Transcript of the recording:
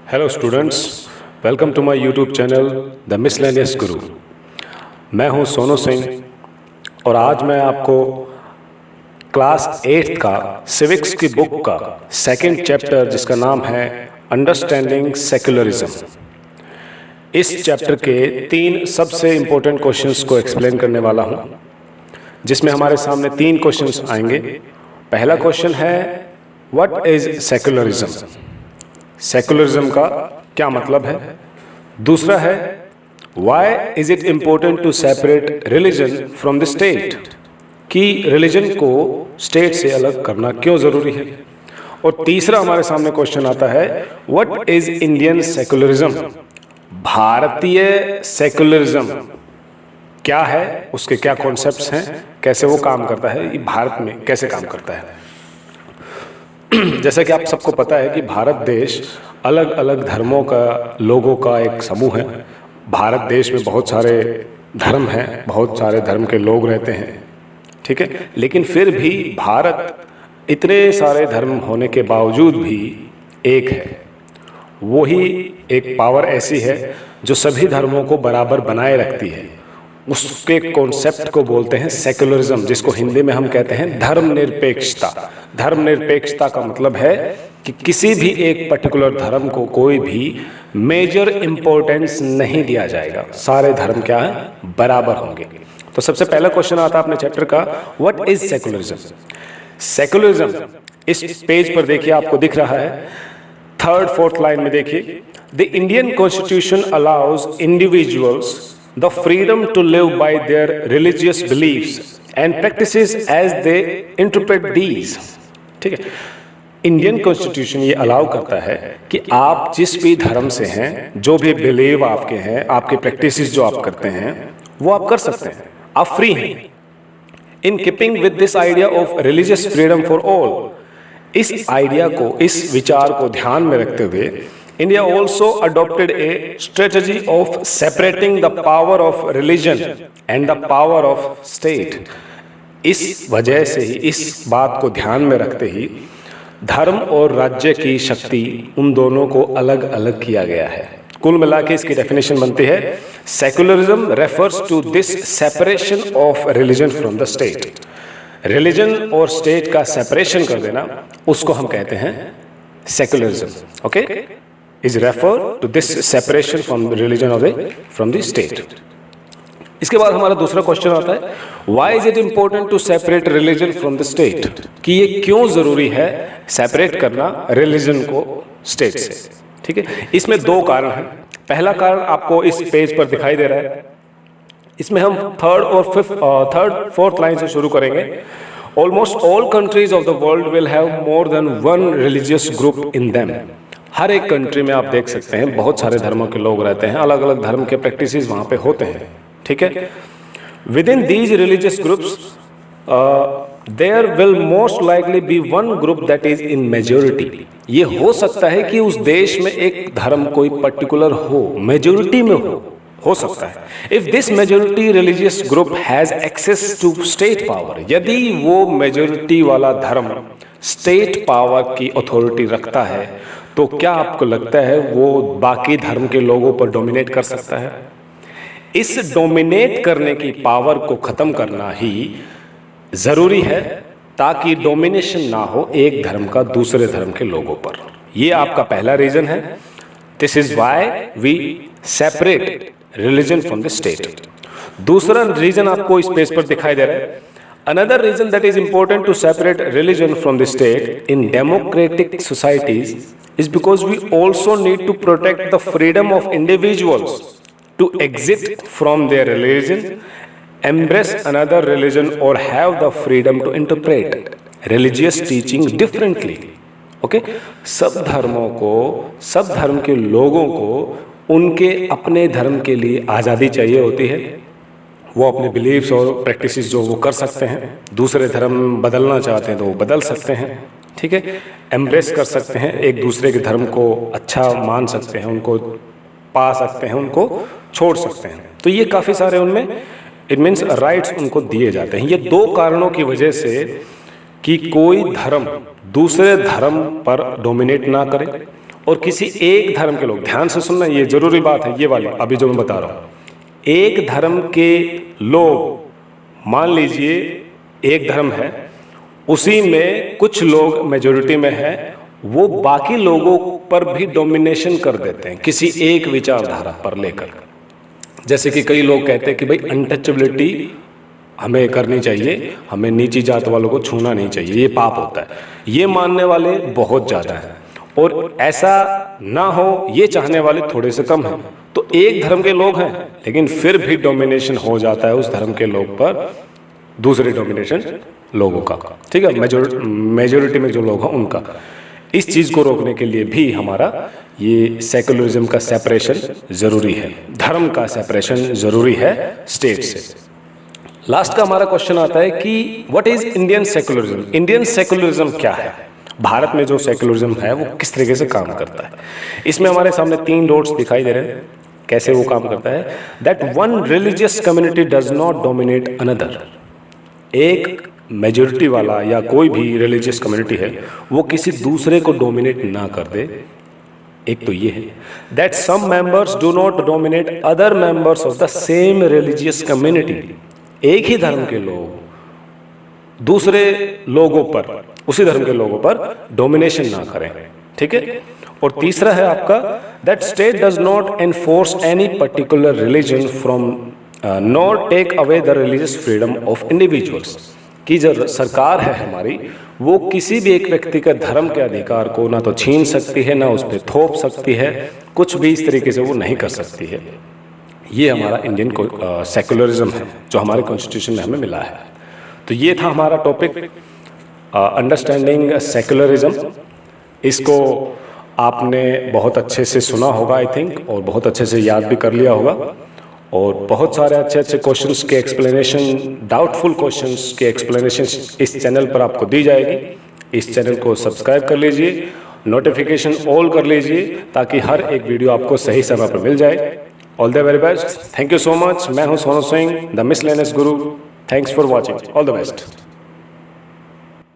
Hello students, welcome to my YouTube channel the miscellaneous guru. मैं हूं सोनू सिंह और आज मैं आपको क्लास 8 का सिविक्स की बुक का सेकंड चैप्टर जिसका नाम है अंडरस्टैंडिंग सेक्युलरिज्म, इस चैप्टर के 3 सबसे इम्पोर्टेंट क्वेश्चंस को एक्सप्लेन करने वाला हूं, जिसमें हमारे सामने 3 क्वेश्चंस आएंगे। पहला क्वेश्चन है व्हाट इज सेक्युलरिज्म, सेक्युलरिज्म का क्या मतलब है। दूसरा है why is it important to separate religion from the state, कि रिलीजन को स्टेट से अलग करना क्यों जरूरी है। और तीसरा हमारे सामने क्वेश्चन आता है व्हाट इज इंडियन सेक्युलरिज्म, भारतीय सेक्युलरिज्म क्या है, उसके क्या कॉन्सेप्ट्स हैं, कैसे वो काम करता है, ये भारत में कैसे काम करता है। जैसा कि आप सबको पता है कि भारत देश अलग अलग धर्मों का लोगों का एक समूह है। भारत देश में बहुत सारे धर्म हैं, बहुत सारे धर्म के लोग रहते हैं, ठीक है। लेकिन फिर भी भारत इतने सारे धर्म होने के बावजूद भी एक है। वही एक पावर ऐसी है जो सभी धर्मों को बराबर बनाए रखती है। उसके कॉन्सेप्ट को बोलते हैं सेक्युलरिज्म, जिसको हिंदी में हम कहते हैं धर्मनिरपेक्षता। धर्मनिरपेक्षता का मतलब है कि किसी भी एक पर्टिकुलर धर्म को कोई भी मेजर इंपॉर्टेंस नहीं दिया जाएगा, सारे धर्म क्या है, बराबर होंगे। तो सबसे पहला क्वेश्चन आता है अपने चैप्टर का, व्हाट इज सेक्युलरिज्म। सेक्युलरिज्म इस पेज पर देखिए, आपको दिख रहा है 3rd 4th लाइन में देखिए, the Indian constitution allows individuals the freedom to live by their religious beliefs and practices as they interpret these। ठीक है, इंडियन कॉन्स्टिट्यूशन ये अलाउ करता है कि आप जिस भी धर्म से हैं, जो भी बिलीव आपके हैं, आपके प्रैक्टिसेस जो आप करते हैं वो आप कर सकते हैं, आप फ्री हैं। In keeping with this idea of religious freedom for all, इस आइडिया को, इस विचार को ध्यान में रखते हुए India also adopted a strategy of separating the power of religion and the power of state। इस वजह से ही, इस बात को ध्यान में रखते ही धर्म और राज्य की शक्ति, उन दोनों को अलग अलग किया गया है। कुल मिला के इसकी डेफिनेशन बनती है, secularism refers to this separation of religion from the state. Religion और स्टेट का सेपरेशन कर देना, उसको हम कहते हैं secularism. Okay, is referred to this separation from the religion of from the state। इसके बाद हमारा दूसरा क्वेश्चन आता है, why is it important to separate religion from the state, कि ये क्यों जरूरी है सेपरेट करना रिलीजन को स्टेट से। ठीक है, इसमें 2 कारण हैं। पहला कारण आपको इस पेज पर दिखाई दे रहा है, इसमें हम 3rd 4th लाइन से शुरू करेंगे। Almost all countries of the world will have more than one religious group in them। हर एक कंट्री में आप देख सकते हैं बहुत सारे धर्मों के लोग रहते हैं, अलग अलग धर्म के प्रैक्टिसेस वहाँ पे होते हैं, ठीक है। Within these religious groups there will most likely be one group that is in majority. ये हो सकता है कि उस देश में एक धर्म कोई पर्टिकुलर हो, मेजोरिटी में हो सकता है। If this majority religious group has access to state power, यदि वो मेजोरिटी वाला धर्म स्टेट पावर की अथॉरिटी रखता है, तो क्या आपको लगता है वो बाकी धर्म के लोगों पर डोमिनेट कर सकता है? इस डोमिनेट करने की पावर को खत्म करना ही जरूरी है, ताकि डोमिनेशन ना हो एक धर्म का दूसरे धर्म के लोगों पर। ये आपका पहला रीजन है। This is why we separate religion from the state. दूसरा रीजन आपको इस पेज पर दिखाई दे रहा है, another reason that is important to separate religion from the state in democratic societies is because we also need to protect the freedom of individuals to exit from their religion, embrace another religion or have the freedom to interpret religious teaching differently। okay? सब धर्मों को, सब धर्म के लोगों को उनके अपने धर्म के लिए आज़ादी चाहिए होती है। वो अपने बिलीव्स और प्रैक्टिसेस जो वो कर सकते हैं, दूसरे धर्म बदलना चाहते हैं तो वो बदल सकते हैं, ठीक है। एम्ब्रेस कर सकते हैं, एक दूसरे के धर्म को अच्छा मान सकते हैं, उनको पा सकते हैं, उनको छोड़ सकते हैं। तो ये काफ़ी सारे उनमें इट मीन्स राइट्स उनको दिए जाते हैं। ये 2 कारणों की वजह से कि कोई धर्म दूसरे धर्म पर डोमिनेट ना करे और किसी एक धर्म के लोग, ध्यान से सुनना, ये जरूरी बात है, ये वाली अभी जो मैं बता रहा हूँ, एक धर्म के लोग, मान लीजिए एक धर्म है, उसी में कुछ लोग मेजोरिटी में हैं, वो बाकी लोगों पर भी डोमिनेशन कर देते हैं किसी एक विचारधारा पर लेकर। जैसे कि कई लोग कहते हैं कि भाई अनटचेबिलिटी हमें करनी चाहिए, हमें नीची जात वालों को छूना नहीं चाहिए, ये पाप होता है। ये मानने वाले बहुत ज़्यादा हैं और ऐसा ना हो ये चाहने वाले थोड़े से कम हैं। तो एक धर्म के लोग हैं लेकिन फिर भी डोमिनेशन हो जाता है उस धर्म के लोग पर दूसरे डोमिनेशन लोगों का, ठीक है, मेजोरिटी में जो लोग हैं उनका। इस चीज़ को रोकने के लिए भी हमारा ये सेकुलरिज्म का सेपरेशन ज़रूरी है, धर्म का सेपरेशन ज़रूरी है स्टेट से। लास्ट का हमारा क्वेश्चन आता है कि what is Indian secularism. Indian secularism क्या है, भारत में जो सेकुलरिज्म है वो किस तरीके से काम करता है। इसमें हमारे सामने 3 डॉट्स दिखाई दे रहे हैं, कैसे वो काम करता है। That one religious community does not dominate another. एक मेजोरिटी वाला या कोई भी रिलीजियस कम्युनिटी है वो किसी दूसरे को डोमिनेट ना कर दे। एक तो ये है that some members do not dominate other members of the same religious community. एक ही धर्म के लोग दूसरे लोगों पर, उसी धर्म के लोगों पर डोमिनेशन ना करें, ठीक है। और तीसरा है आपका that state does not enforce any particular religion from not take away the religious freedom of individuals. कि जो सरकार है हमारी वो किसी भी एक व्यक्ति के धर्म के अधिकार को ना तो छीन सकती है, ना उस पर थोप सकती है, कुछ भी इस तरीके से वो नहीं कर सकती है। ये हमारा इंडियन सेकुलरिज्म है जो हमारे कॉन्स्टिट्यूशन में हमें मिला है। तो ये था हमारा टॉपिक अंडरस्टैंडिंग सेकुलरिज्म। इसको आपने बहुत अच्छे से सुना होगा आई थिंक, और बहुत अच्छे से याद भी कर लिया होगा। और बहुत सारे अच्छे अच्छे क्वेश्चंस के एक्सप्लेनेशन, डाउटफुल क्वेश्चंस के एक्सप्लेनेशन इस चैनल पर आपको दी जाएगी। इस चैनल को सब्सक्राइब कर लीजिए, नोटिफिकेशन ऑल कर लीजिए ताकि हर एक वीडियो आपको सही समय पर मिल जाए। All the very best, thank you so much. मैं हूं Sonu Singh, the miscellaneous Guru. Thanks for watching, all the best.